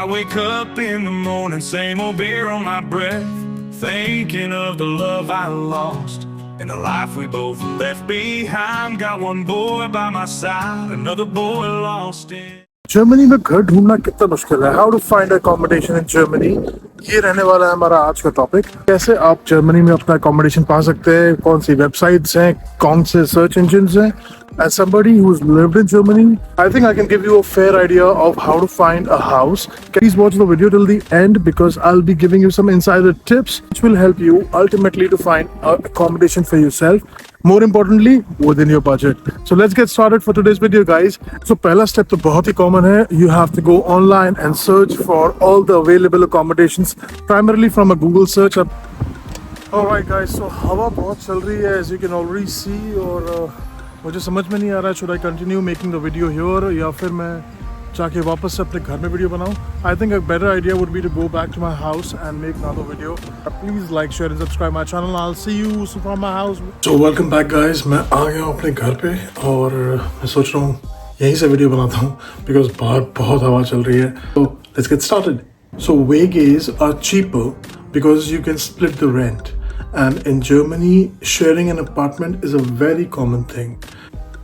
wake up in the morning, same old beer on my breath, thinking of the love I lost and the life we both left behind. Got one boy by my side, another boy lost in. Germany में घर ढूंढना कितना मुश्किल है. How to find accommodation in Germany, ये रहने वाला है हमारा आज का टॉपिक. कैसे आप जर्मनी में अपना अकोमोडेशन पा सकते हैं, कौन सी वेबसाइट्स हैं, कौन से सर्च इंजिन्स हैं. As somebody who's lived in Germany, I think I can give you a fair idea of how to find a house. Please watch the video till the end because I'll be giving you some insider tips which will help you ultimately to find accommodation for yourself. More importantly, within your budget. So let's get started for today's video, guys. So पहला step तो बहुत ही common है. You have to go online and search for all the available accommodations, primarily from a Google search. Alright, guys. So हवा बहुत चल रही है, as you can already see, और मुझे समझ में नहीं आ रहा है should I continue making the video here या फिर मैं जाके वापस से अपने घर में वीडियो बनाऊं. I think a better idea would be to go back to my house and make another video. Please like, share and subscribe my channel. I'll see you from my house. So welcome back, guys. मैं आ गया हूं अपने घर पे और मैं सोच रहा हूँ यहीं से वीडियो बनाता हूँ because बाहर बहुत हवा चल रही है. So let's get started. So wages are cheaper because you can split the rent. And in Germany, sharing an apartment is a very common thing.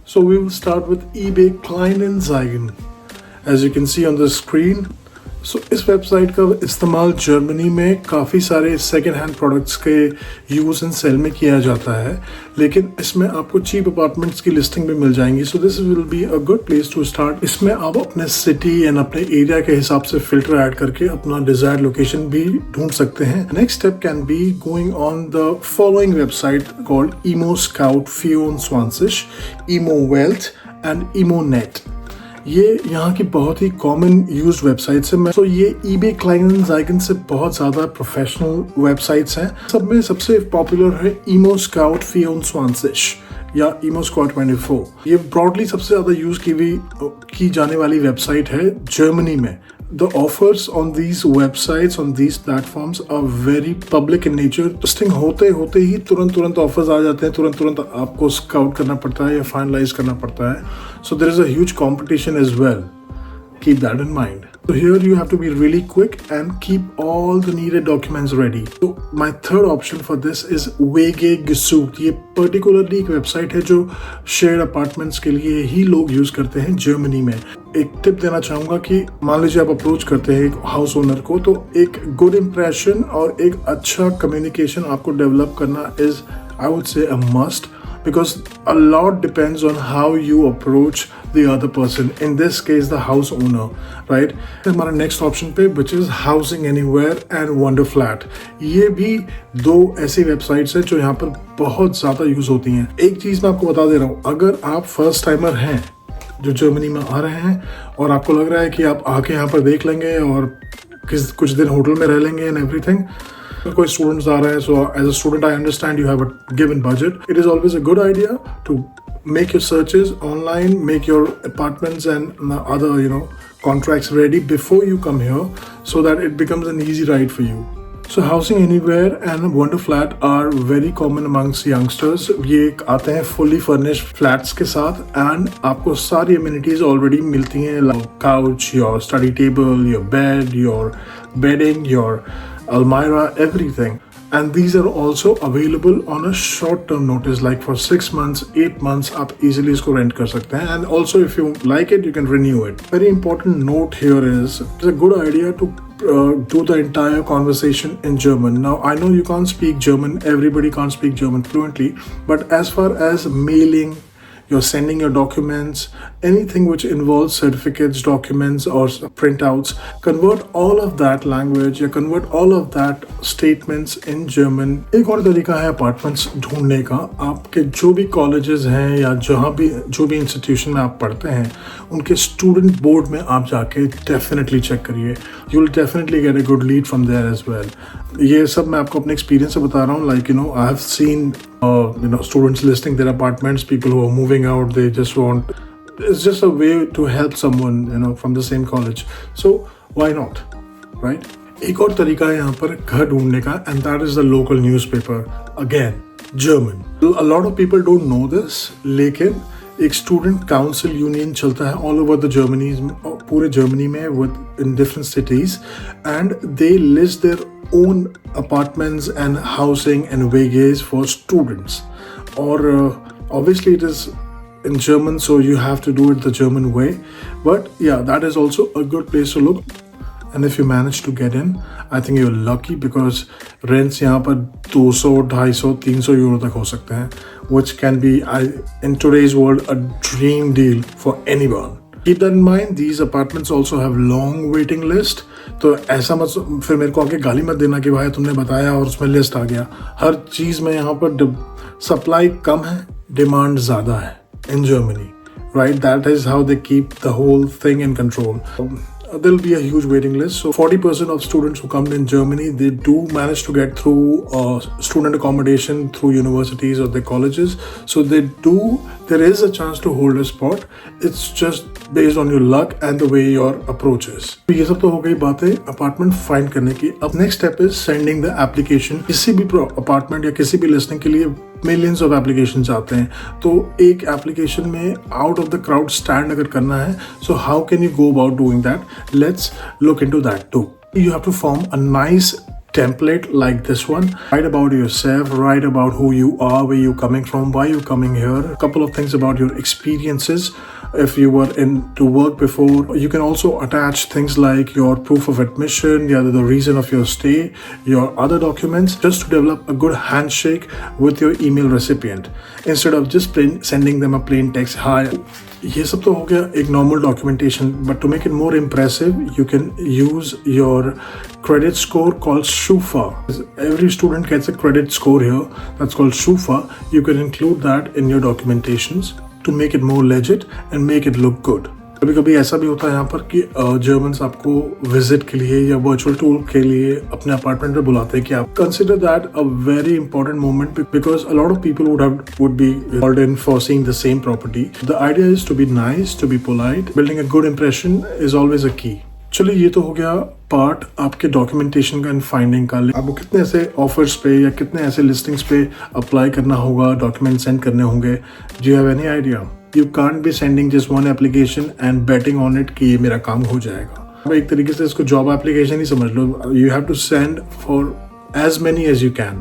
So we will start with eBay Kleinanzeigen. As you can see on the screen, so इस website का इस्तेमाल Germany में काफ़ी सारे second hand products के use and cell में किया जाता है, लेकिन इसमें आपको चीप अपार्टमेंट्स की लिस्टिंग भी मिल जाएंगी. So this will be a good place to start. इसमें आप अपने सिटी एंड अपने एरिया के हिसाब से फिल्टर ऐड करके अपना डिजायर्ड लोकेशन भी ढूंढ सकते हैं. Next step can be going on the following website called Immo Scout 24, Immo Welt and Immo Net. ये यहाँ की बहुत ही कॉमन यूज्ड वेबसाइट्स हैं. तो ये eBay Kleinanzeigen से बहुत ज़्यादा प्रोफेशनल वेबसाइट्स हैं. सब में सबसे पॉपुलर है इमो स्काउट 24 या इमो स्काउट 24. ये ब्रॉडली सबसे ज़्यादा यूज की जाने वाली वेबसाइट है जर्मनी में. The offers on these websites, on these platforms are very public in nature. Listing होते ही तुरंत ऑफर्स आ जाते हैं, तुरंत आपको स्काउट करना पड़ता है या फाइनलाइज करना पड़ता है. So there is a huge competition as well. Keep that in mind. So here you have to be really quick and keep all the needed documents ready. So my third option for this is WG Gesucht. ये particularly एक website है जो shared apartments के लिए ही लोग use करते हैं Germany में. एक टिप देना चाहूँगा कि मान लीजिए आप अप्रोच करते हैं एक हाउस ओनर को, तो एक गुड इम्प्रेशन और एक अच्छा कम्युनिकेशन आपको डेवलप करना is I would say a must. Because a lot depends on how you approach the other person. In this case, the house owner, right? हमारा next option पे, which is Housing Anywhere and Wonder Flat. ये भी दो ऐसी websites हैं जो यहाँ पर बहुत ज़्यादा यूज होती हैं. एक चीज़ मैं आपको बता दे रहा हूँ, अगर आप फर्स्ट टाइमर हैं जो जर्मनी में आ रहे हैं और आपको लग रहा है कि आप आके यहाँ पर देख लेंगे और कुछ दिन होटल में रह लेंगे and everything, कोई स्टूडेंट्स आ रहे हैं, so as a student I understand you have a given budget. It is always a good idea to make your searches online, make your apartments and other contracts ready before you come here so that it becomes an easy ride for you. So Housing Anywhere and Wonder Flat are very common amongst youngsters. ये आते हैं fully furnished flats के साथ and आपको सारी amenities already मिलती हैं, like couch, your study table, your bed, your bedding, your Almira, everything. And these are also available on a short-term notice, like for 6 months, 8 months. आप easily इसको rent कर सकते हैं. And also, if you like it, you can renew it. Very important note here is it's a good idea to do the entire conversation in German. Now, I know you can't speak German. Everybody can't speak German fluently. But as far as mailing, you're sending your documents, anything which involves certificates, documents or printouts, convert all of that language, या convert all of that statements in German. एक और तरीका है apartments ढूंढने का. आपके जो भी कॉलेजेस हैं या जो भी इंस्टीट्यूशन में आप पढ़ते हैं, उनके स्टूडेंट बोर्ड में आप जाके डेफिनेटली चेक करिए. You will definitely get a good lead from there as well. ये सब मैं आपको अपने एक्सपीरियंस से बता रहा हूँ. Like I have seen students listing their apartments, people who are moving out, they just want, it's just a way to help someone from the same college. So why not, right? एक और तरीका है यहाँ पर घर ढूंढने का, and that is the local newspaper. Again, German. A lot of people don't know this, लेकिन एक स्टूडेंट काउंसिल यूनियन चलता है ऑल ओवर द जर्मनी, पूरे जर्मनी में with in different cities, and they list their own apartments and housing and wages for students. और obviously it is in German, so you have to do it the German way, but yeah, that is also a good place to look. And if you manage to get in, I think you're lucky, because rents यहाँ पर 200, 250, 300 euro तक हो सकते हैं, which can be in today's world a dream deal for anyone. Keep that in mind. These apartments also have long waiting list. तो ऐसा मत फिर मेरे को आके गाली मत देना कि भाई तुमने बताया और उसमें लिस्ट आ गया. हर चीज़ में यहाँ पर सप्लाई कम है, डिमांड ज़्यादा है in Germany, right? That is how they keep the whole thing in control. There'll be a huge waiting list. So 40% of students who come in Germany, they do manage to get through student accommodation through universities or their colleges. So there is a chance to hold a spot. It's just based on your luck and the way your approach is. तो ये सब तो हो गई बातें apartment find करने की. अब next step is sending the application. किसी भी अपार्टमेंट या किसी भी लिस्टिंग के लिए मिलियंस ऑफ एप्लीकेशंस आते हैं, तो एक एप्लीकेशन में out of the crowd stand अगर करना है, so how can you go about doing that? Let's look into that too. You have to form a nice template like this one. Write about yourself, write about who you are, where you're coming from, why you're coming here, a couple of things about your experiences. If you were to work before, you can also attach things like your proof of admission, the reason of your stay, your other documents, just to develop a good handshake with your email recipient instead of just sending them a plain text, hi. ये सब तो हो गया एक normal documentation, but to make it more impressive, you can use your credit score called Schufa. Every student gets a credit score here, that's called Schufa. You can include that in your documentations to make it more legit and make it look good. कभी कभी ऐसा भी होता है यहाँ पर कि Germans आपको विजिट के लिए या वर्चुअल टूर के लिए अपने अपार्टमेंट में बुलाते हैं कि आप consider that a very important moment, because a lot of people would be called in for seeing the same property. The idea is to be nice, to be polite. Building a good impression is always a key. चलिए, ये तो हो गया part आपके documentation का and finding का. आपको कितने ऐसे ऑफर्स पे या कितने ऐसे लिस्टिंग्स पे अप्लाई करना होगा, डॉक्यूमेंट सेंड करने होंगे, do you have any idea? You can't be sending just one application and betting on it कि ये मेरा काम हो जाएगा. अब एक तरीके से इसको जॉब एप्लीकेशन ही समझ लो. You have to send for as many as you can,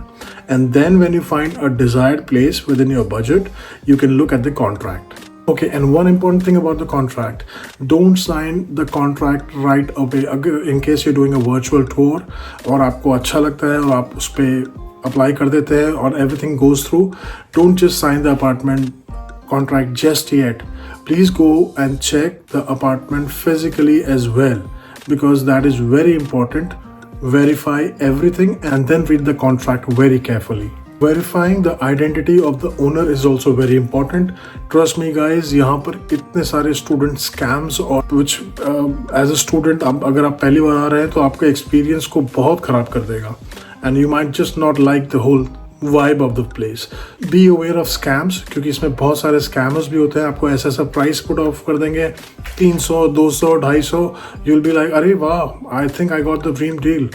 and then when you find a desired place within your budget, you can look at the contract. Okay, and one important thing about the contract, don't sign the contract right away. अगर in case you're doing a virtual tour और आपको अच्छा लगता है और आप उस पर अप्लाई कर देते हैं और everything goes through, don't just sign the apartment contract just yet. Please go and check the apartment physically as well, because that is very important. Verify everything and then read the contract very carefully. Verifying the identity of the owner is also very important. Trust me guys, यहाँ पर इतने सारे student scams और which as a student अगर आप पहली बार आ रहे हैं तो आपके experience को बहुत ख़राब कर देगा, and you might just not like the whole vibe of the place. Be aware of scams, क्योंकि इसमें बहुत सारे scammers भी होते हैं. आपको ऐसा प्राइस पुट ऑफ कर देंगे 300, 200, 250. You'll be like, अरे वाह, I think I got the dream deal.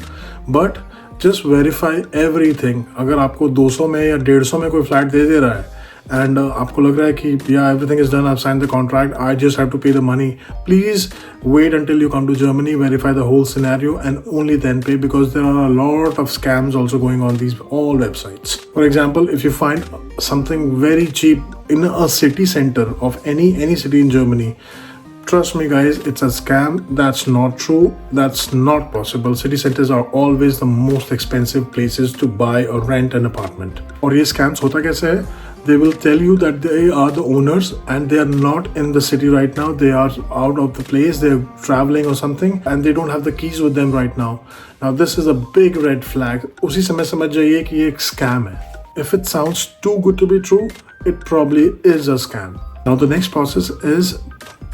But just verify everything. अगर आपको 200 में या 150 में कोई फ्लैट दे रहा है and आपको लग रहा है कि yeah, everything is done, I've signed the contract, I just have to pay the money, please wait until you come to Germany, verify the whole scenario and only then pay, because there are a lot of scams also going on these all websites. For example, if you find something very cheap in a city center of any city in Germany, trust me guys, it's a scam. That's not true. That's not possible. City centers are always the most expensive places to buy or rent an apartment. और ये scams होता कैसे है? They will tell you that they are the owners and they are not in the city right now. They are out of the place. They're traveling or something and they don't have the keys with them right now. Now this is a big red flag. उसी समय समझ जाइए कि ये एक scam है. If it sounds too good to be true, it probably is a scam. Now the next process is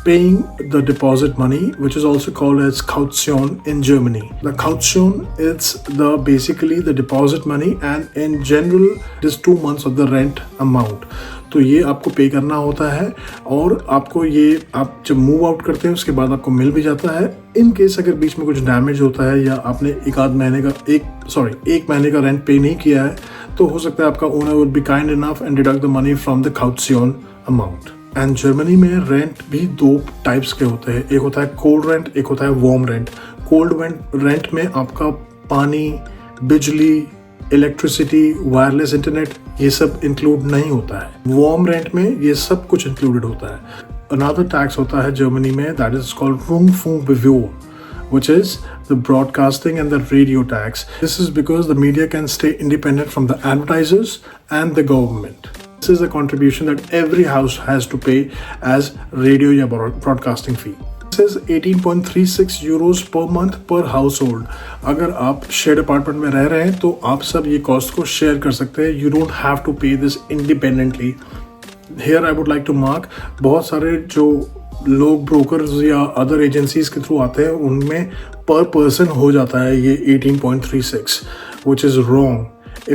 paying the deposit money, which is also called as Kaution in Germany. The Kaution is basically the deposit money, and in general it is 2 months of the rent amount. तो ये आपको पे करना होता है और आपको ये आप जब मूव आउट करते हैं उसके बाद आपको मिल भी जाता है. इन केस अगर बीच में कुछ डैमेज होता है या आपने एक महीने का रेंट पे नहीं किया है, तो हो सकता है आपका owner would be kind enough and deduct the money from the Kaution amount. And Germany में रेंट भी 2 टाइप्स के होते हैं, एक होता है कोल्ड रेंट, एक होता है वार्म रेंट। कोल्ड रेंट में आपका पानी, बिजली, इलेक्ट्रिसिटी, वायरलेस इंटरनेट ये सब इंक्लूड नहीं होता है। वार्म रेंट में ये सब कुछ इंक्लूडेड होता है। अनदर टैक्स होता है जर्मनी में, that is called Rundfunkgebühr, which is the broadcasting and the radio tax. This is because the media can stay independent from the advertisers and the government. This is a contribution that every house has to pay as radio या broadcasting fee. This is 18.36 euros per month per household. अगर आप share apartment में रह रहे हैं तो आप सब ये कॉस्ट को शेयर कर सकते हैं. You don't have to pay this independently. Here I would like to mark, बहुत सारे जो लोग ब्रोकर्स या अदर एजेंसीज के थ्रू आते हैं उनमें पर पर्सन हो जाता है ये 18.36, which is wrong.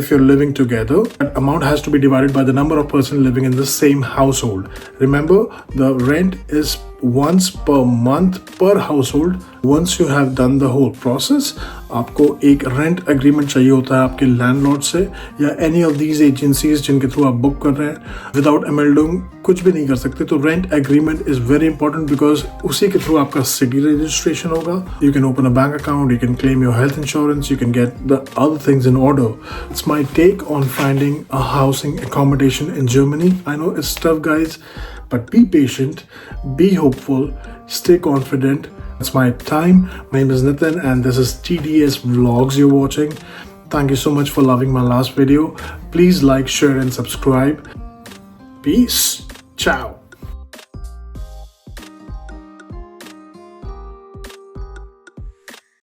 If you're living together, that amount has to be divided by the number of persons living in the same household. Remember, the rent is once per month per household. Once you have done the whole process, आपको एक rent agreement चाहिए होता है आपके landlord से या any of these agencies जिनके through आप बुक कर रहे हैं. विदाउट एमएलडोंग कुछ भी नहीं कर सकते. तो rent agreement is very important because उसी के थ्रू आपका सिटी रजिस्ट्रेशन होगा. You can open a bank account, you can claim your health insurance, you can get the other things in order. It's my take on finding a housing accommodation in Germany. I know it's tough, guys, but be patient, be hopeful, stay confident. It's my time. My name is Nitin and this is TDS Vlogs you're watching. Thank you so much for loving my last video. Please like, share and subscribe. Peace. Ciao.